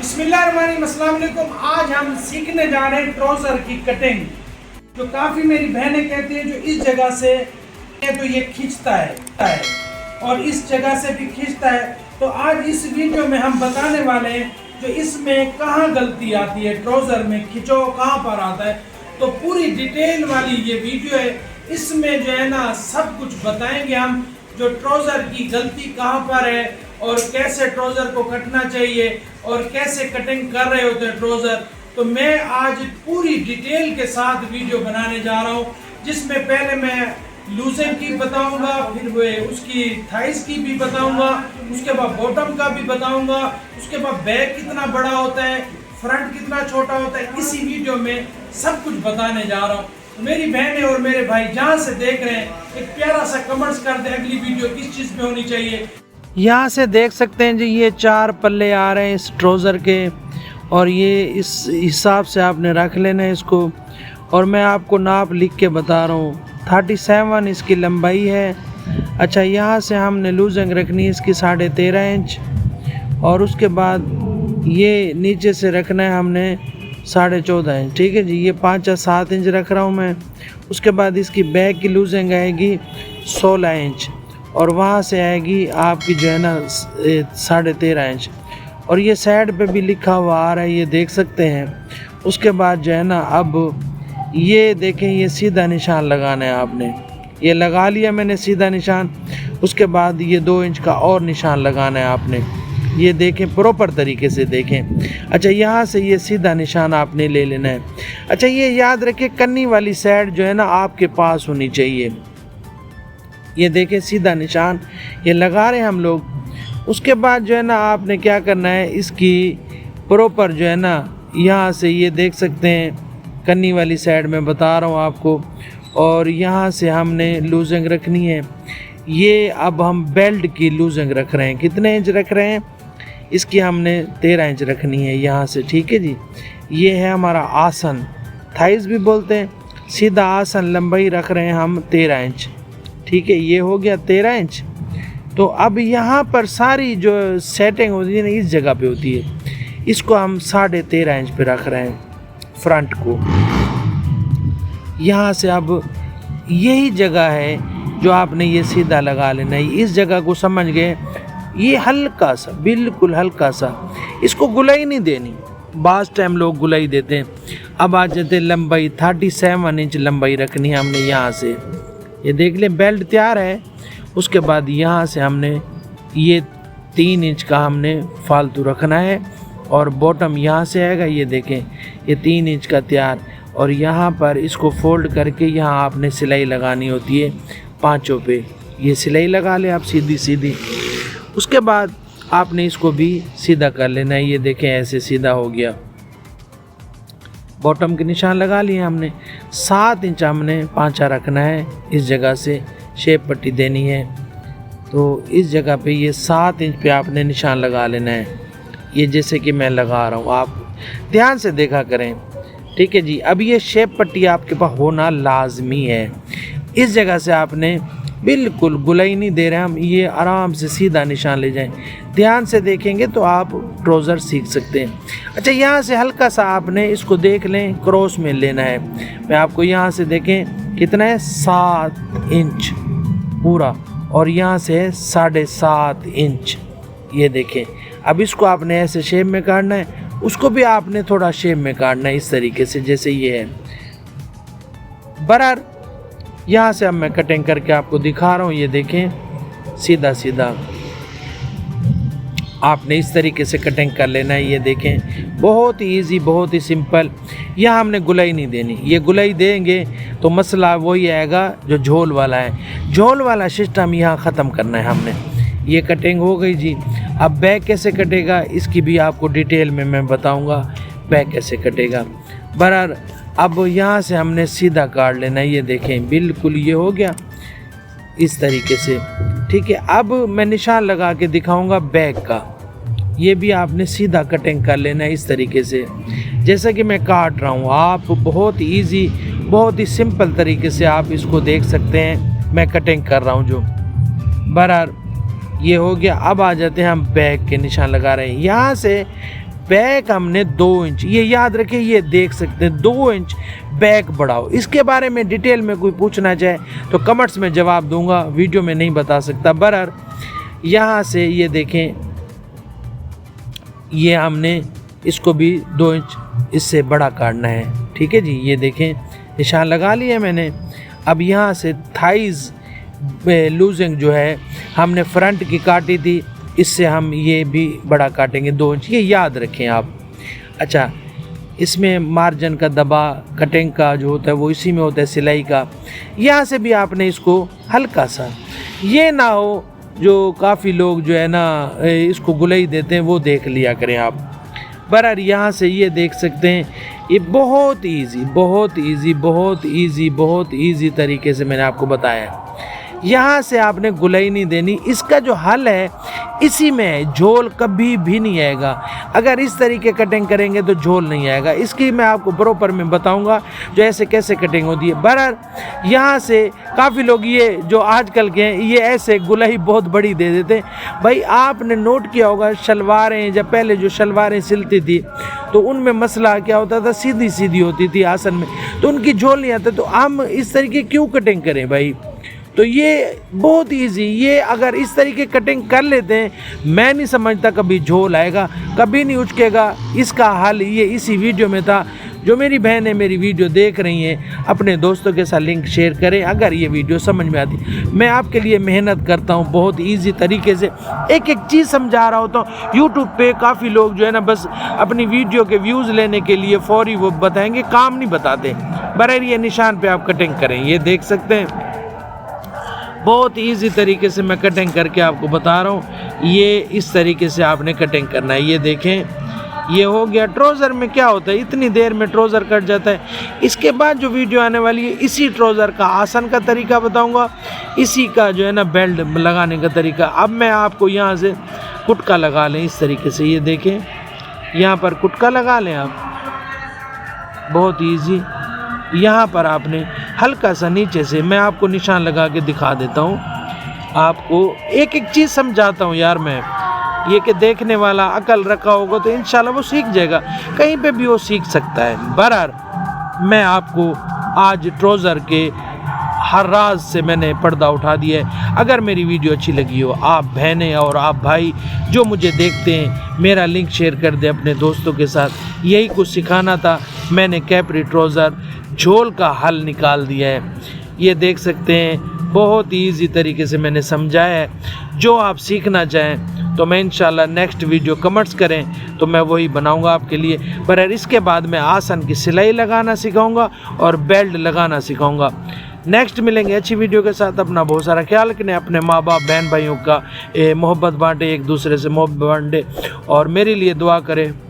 बिस्मिल्लाहिर्रहमानिर्रहीम, अस्सलाम वालेकुम। आज हम सीखने जा रहे हैं ट्राउज़र की कटिंग। जो काफ़ी मेरी बहनें कहती हैं जो इस जगह से तो ये खींचता है और इस जगह से भी खींचता है। तो आज इस वीडियो में हम बताने वाले हैं जो इसमें कहाँ गलती आती है, ट्राउज़र में खिंचाव कहाँ पर आता है। तो पूरी डिटेल वाली ये वीडियो है, इसमें जो है ना सब कुछ बताएंगे हम, जो ट्राउज़र की गलती कहाँ पर है और कैसे ट्राउज़र को कटना चाहिए और कैसे कटिंग कर रहे होते हैं ट्राउज़र। तो मैं आज पूरी डिटेल के साथ वीडियो बनाने जा रहा हूँ, जिसमें पहले मैं लूजिंग की बताऊंगा, फिर उसकी थाइस की भी बताऊंगा, उसके बाद बॉटम का भी बताऊंगा, उसके बाद बैक कितना बड़ा होता है, फ्रंट कितना छोटा होता है। इसी वीडियो में सब कुछ बताने जा रहा हूँ। मेरी बहनें और मेरे भाई जहाँ से देख रहे हैं एक प्यारा सा कमेंट्स कर दे अगली वीडियो किस चीज़ में होनी चाहिए। यहाँ से देख सकते हैं जी, ये 4 पल्ले आ रहे हैं इस ट्राउज़र के, और ये इस हिसाब से आपने रख लेना है इसको। और मैं आपको नाप लिख के बता रहा हूँ, 37 इसकी लंबाई है। अच्छा, यहाँ से हमने लूजिंग रखनी है इसकी 13.5 इंच, और उसके बाद ये नीचे से रखना है हमने 14.5 इंच। ठीक है जी, ये 5 या 7 इंच रख रहा हूँ मैं। उसके बाद इसकी बैक की लूजिंग आएगी 16 इंच, और वहाँ से आएगी आपकी जो है ना 13.5 इंच, और ये साइड पे भी लिखा हुआ आ रहा है, ये देख सकते हैं। उसके बाद जो है ना, अब ये देखें, ये सीधा निशान लगाना है आपने। ये लगा लिया मैंने सीधा निशान। उसके बाद ये 2 इंच का और निशान लगाना है आपने। ये देखें, प्रॉपर तरीके से देखें। अच्छा, यहाँ से ये सीधा निशान आपने ले लेना है। अच्छा, ये याद रखें, कन्नी वाली साइड जो है ना आपके पास होनी चाहिए। ये देखें, सीधा निशान ये लगा रहे हैं हम लोग। उसके बाद जो है ना आपने क्या करना है, इसकी प्रॉपर जो है ना यहाँ से ये देख सकते हैं, कन्नी वाली साइड में बता रहा हूँ आपको, और यहाँ से हमने लूजिंग रखनी है। ये अब हम बेल्ट की लूजिंग रख रहे हैं। कितने इंच रख रहे हैं? इसकी हमने 13 इंच रखनी है यहाँ से। ठीक है जी, ये है हमारा आसन, थाइस भी बोलते हैं। सीधा आसन लंबाई रख रहे हैं हम 13 इंच। ठीक है, ये हो गया 13 इंच। तो अब यहाँ पर सारी जो सेटिंग होती है ना इस जगह पे होती है, इसको हम 13.5 इंच पे रख रहे हैं फ्रंट को। यहाँ से अब यही जगह है जो आपने ये सीधा लगा लेना है। इस जगह को समझ गए, ये हल्का सा, बिल्कुल हल्का सा, इसको गुलाई नहीं देनी। बाज़ टाइम लोग गुलाई देते हैं। अब आ जाते हैं लंबाई, 37 इंच लंबाई रखनी है हमने यहाँ से। ये देख लें, बेल्ट तैयार है। उसके बाद यहाँ से हमने ये 3 इंच का हमने फालतू रखना है, और बॉटम यहाँ से आएगा। ये देखें, ये 3 इंच का तैयार, और यहाँ पर इसको फोल्ड करके यहाँ आपने सिलाई लगानी होती है 5 पे। ये सिलाई लगा ले आप सीधी सीधी। उसके बाद आपने इसको भी सीधा कर लेना है। ये देखें, ऐसे सीधा हो गया। बॉटम के निशान लगा लिए हमने। 7 इंच हमने पांचा रखना है, इस जगह से शेप पट्टी देनी है। तो इस जगह पे ये 7 इंच पे आपने निशान लगा लेना है। ये जैसे कि मैं लगा रहा हूँ, आप ध्यान से देखा करें। ठीक है जी, अब ये शेप पट्टी आपके पास होना लाजमी है। इस जगह से आपने बिल्कुल गुलाई नहीं दे रहे हम, ये आराम से सीधा निशान ले जाएं। ध्यान से देखेंगे तो आप ट्राउज़र सीख सकते हैं। अच्छा, यहाँ से हल्का सा आपने इसको देख लें, क्रॉस में लेना है। मैं आपको यहाँ से देखें कितना है, 7 इंच पूरा, और यहाँ से है 7.5 इंच। ये देखें, अब इसको आपने ऐसे शेप में काटना है, उसको भी आपने थोड़ा शेप में काटना है इस तरीके से जैसे ये है बराबर। यहाँ से अब मैं कटिंग करके आपको दिखा रहा हूँ। ये देखें, सीधा सीधा आपने इस तरीके से कटिंग कर लेना है। ये देखें, बहुत ही इजी, बहुत ही सिंपल। यहाँ हमने गुलाई नहीं देनी। ये गुलाई देंगे तो मसला वही आएगा जो झोल वाला है। झोल वाला सिस्टम यहाँ ख़त्म करना है हमने। ये कटिंग हो गई जी। अब बैक कैसे कटेगा इसकी भी आपको डिटेल में मैं बताऊँगा, बैक कैसे कटेगा बराबर। अब यहाँ से हमने सीधा काट लेना है। ये देखें, बिल्कुल ये हो गया इस तरीके से। ठीक है, अब मैं निशान लगा के दिखाऊंगा बैक का। ये भी आपने सीधा कटिंग कर लेना है इस तरीके से जैसा कि मैं काट रहा हूँ। आप बहुत इजी, बहुत ही सिंपल तरीके से आप इसको देख सकते हैं। मैं कटिंग कर रहा हूँ जो बराबर। ये हो गया। अब आ जाते हैं हम बैक के निशान लगा रहे हैं। यहाँ से बैक हमने 2 इंच, ये याद रखें, ये देख सकते हैं 2 इंच बैक बढ़ाओ। इसके बारे में डिटेल में कोई पूछना चाहे तो कमेंट्स में जवाब दूंगा, वीडियो में नहीं बता सकता। बहरहाल यहाँ से ये देखें, ये हमने इसको भी 2 इंच इससे बड़ा काटना है, ठीक है जी। ये देखें निशान लगा लिया मैंने। अब यहाँ से थाइज़ लूजिंग जो है हमने फ्रंट की काटी थी, इससे हम ये भी बड़ा काटेंगे 2 इंच, ये याद रखें आप। अच्छा, इसमें मार्जिन का दबा कटिंग का जो होता है वो इसी में होता है, सिलाई का। यहाँ से भी आपने इसको हल्का सा, ये ना हो जो काफ़ी लोग जो है ना इसको गुलाई देते हैं, वो देख लिया करें आप। बहरहाल यहाँ से ये देख सकते हैं, ये बहुत ईजी तरीके से मैंने आपको बताया। यहाँ से आपने गुलाई नहीं देनी, इसका जो हल है इसी में है, झोल कभी भी नहीं आएगा। अगर इस तरीके कटिंग करेंगे तो झोल नहीं आएगा, इसकी मैं आपको प्रॉपर में बताऊंगा जो ऐसे कैसे कटिंग होती है। बहरहाल यहाँ से काफ़ी लोग ये जो आजकल के हैं ये ऐसे गुलाई बहुत बड़ी दे देते हैं। भाई आपने नोट किया होगा शलवारें, जब पहले जो शलवारें सिलती थी तो उनमें मसला क्या होता था, सीधी सीधी होती थी आसन में, तो उनकी झोल नहीं आता। तो हम इस तरीके क्यों कटिंग करें भाई? तो ये बहुत इजी, ये अगर इस तरीके कटिंग कर लेते हैं, मैं नहीं समझता कभी झोल आएगा, कभी नहीं उचकेगा। इसका हल ये इसी वीडियो में था। जो मेरी बहनें मेरी वीडियो देख रही हैं, अपने दोस्तों के साथ लिंक शेयर करें अगर ये वीडियो समझ में आती। मैं आपके लिए मेहनत करता हूँ बहुत इजी तरीके से, एक एक चीज़ समझा रहा होता हूँ। यूट्यूब पे काफ़ी लोग जो है ना बस अपनी वीडियो के व्यूज़ लेने के लिए फौरी वो बताएंगे, काम नहीं बताते। बहरहाल ये निशान पे आप कटिंग करें, ये देख सकते हैं बहुत इजी तरीके से मैं कटिंग करके आपको बता रहा हूँ। ये इस तरीके से आपने कटिंग करना है। ये देखें ये हो गया। ट्राउज़र में क्या होता है, इतनी देर में ट्राउज़र कट जाता है। इसके बाद जो वीडियो आने वाली है इसी ट्राउज़र का आसन का तरीका बताऊंगा, इसी का जो है ना बेल्ट लगाने का तरीका। अब मैं आपको यहाँ से कुटका लगा लें इस तरीके से, ये देखें यहाँ पर कुटका लगा लें आप, बहुत ईजी। यहाँ पर आपने हल्का सा नीचे से, मैं आपको निशान लगा के दिखा देता हूँ, आपको एक एक चीज़ समझाता हूँ यार मैं। ये कि देखने वाला अकल रखा होगा तो इंशाल्लाह वो सीख जाएगा, कहीं पे भी वो सीख सकता है। बहरहाल मैं आपको आज ट्राउज़र के हर राज से मैंने पर्दा उठा दिया है। अगर मेरी वीडियो अच्छी लगी हो, आप बहनें और आप भाई जो मुझे देखते हैं, मेरा लिंक शेयर कर दें अपने दोस्तों के साथ। यही कुछ सिखाना था, मैंने कैपरी ट्राउज़र झोल का हल निकाल दिया है। ये देख सकते हैं बहुत ही ईजी तरीके से मैंने समझाया है। जो आप सीखना चाहें तो मैं इंशाल्लाह नेक्स्ट वीडियो कमेंट्स करें तो मैं वही बनाऊंगा आपके लिए। पर इसके बाद मैं आसन की सिलाई लगाना सिखाऊंगा और बेल्ट लगाना सिखाऊंगा। नेक्स्ट मिलेंगे अच्छी वीडियो के साथ। अपना बहुत सारा ख्याल रखें, अपने माँ बाप बहन भाइयों का मोहब्बत बांटे, एक दूसरे से मोहब्बत बांटे और मेरे लिए दुआ करें।